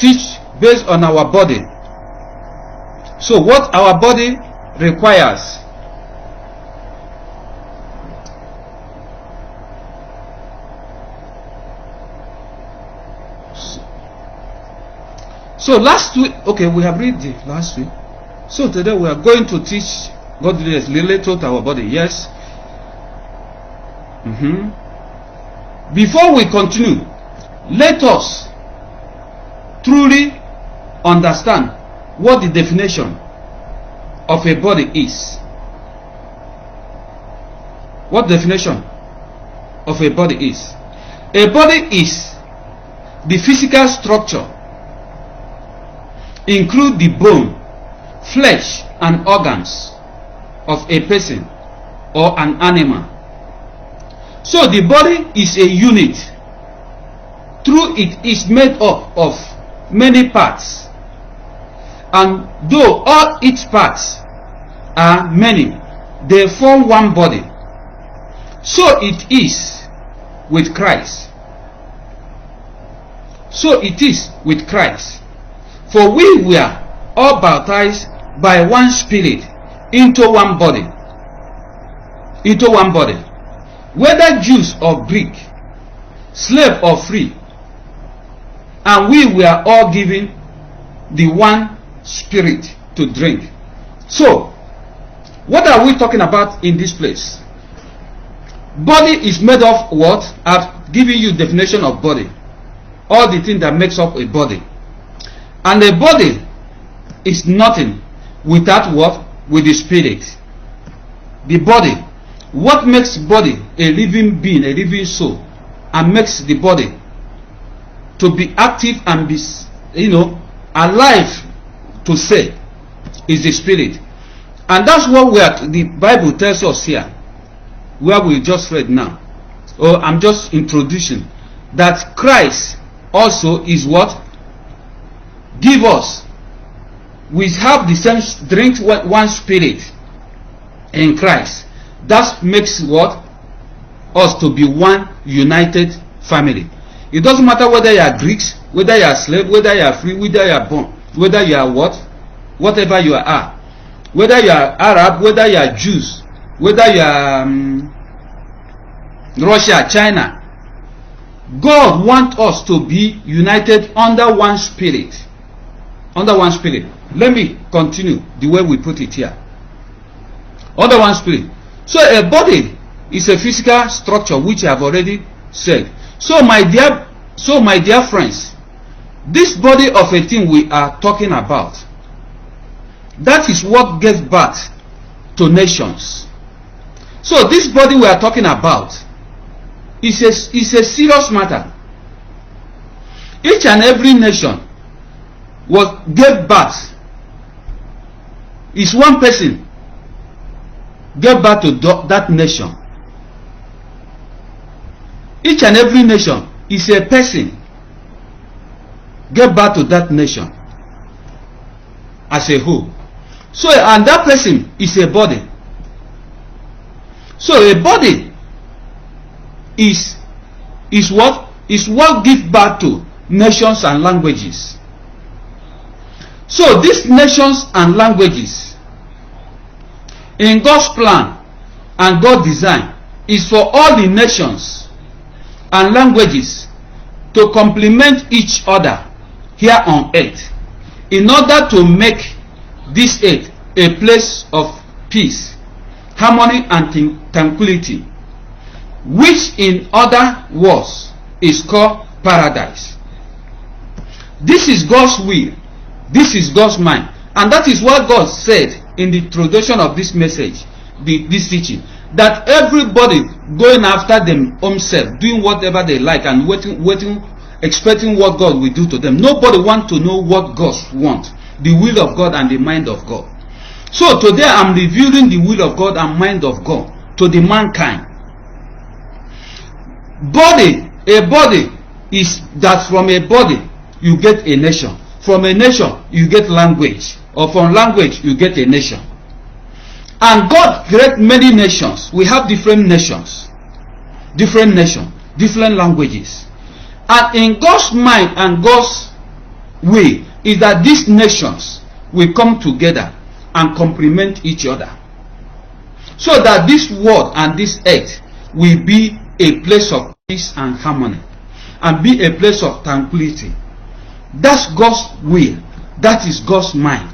teach based on our body. So what our body requires. So last week, okay, we have read the last week. So today we are going to teach godliness related to our body. Yes. Before we continue, let us truly understand what the definition of a body is. What definition of a body is? A body is the physical structure, include the bone, flesh and organs of a person or an animal. So the body is a unit. Through it is made up of many parts, and though all its parts are many, they form one body. So it is with Christ. So it is with Christ. For we were all baptized by one Spirit into one body. Into one body. Whether Jews or Greek, slave or free. And we were all given the one Spirit to drink. So, what are we talking about in this place? Body is made of what? I've given you definition of body. All the things that makes up a body. And a body is nothing without what? With the Spirit. The body. What makes body a living being, a living soul, and makes the body to be active and be, alive to say, is the Spirit. And that's what the Bible tells us here, where we just read now. Or I'm just introducing that Christ also is what? Give us. We have the same drink, one Spirit in Christ. That makes what? Us to be one united family. It doesn't matter whether you are Greeks, whether you are slave, whether you are free, whether you are born, whether you are what? Whatever you are. Whether you are Arab, whether you are Jews, whether you are Russia, China. God wants us to be united under one Spirit. Under one Spirit. Let me continue the way we put it here. Under one Spirit. So a body is a physical structure, which I have already said. So my dear friends, this body of a thing we are talking about, that is what gave birth to nations. So this body we are talking about is a serious matter. Each and every nation gave birth. Is one person gave birth to that nation. Each and every nation is a person gave birth to that nation as a whole. So, and that person is a body. So a body is what gives birth to nations and languages. So these nations and languages, in God's plan and God's design, is for all the nations and languages to complement each other here on earth, in order to make this earth a place of peace, harmony and tranquility, which in other words is called paradise. This is God's will. This is God's mind. And that is what God said in the introduction of this message, this teaching, that everybody going after them own self, doing whatever they like and waiting, expecting what God will do to them. Nobody wants to know what God wants, the will of God and the mind of God. So today I'm revealing the will of God and mind of God to the mankind. A body is that from a body you get a nation. From a nation you get language. Or from language you get a nation. And God created many nations. We have different nations. Different languages. And in God's mind and God's way is that these nations will come together and complement each other, so that this world and this earth will be a place of peace and harmony, and be a place of tranquility. That's God's will. That is God's mind.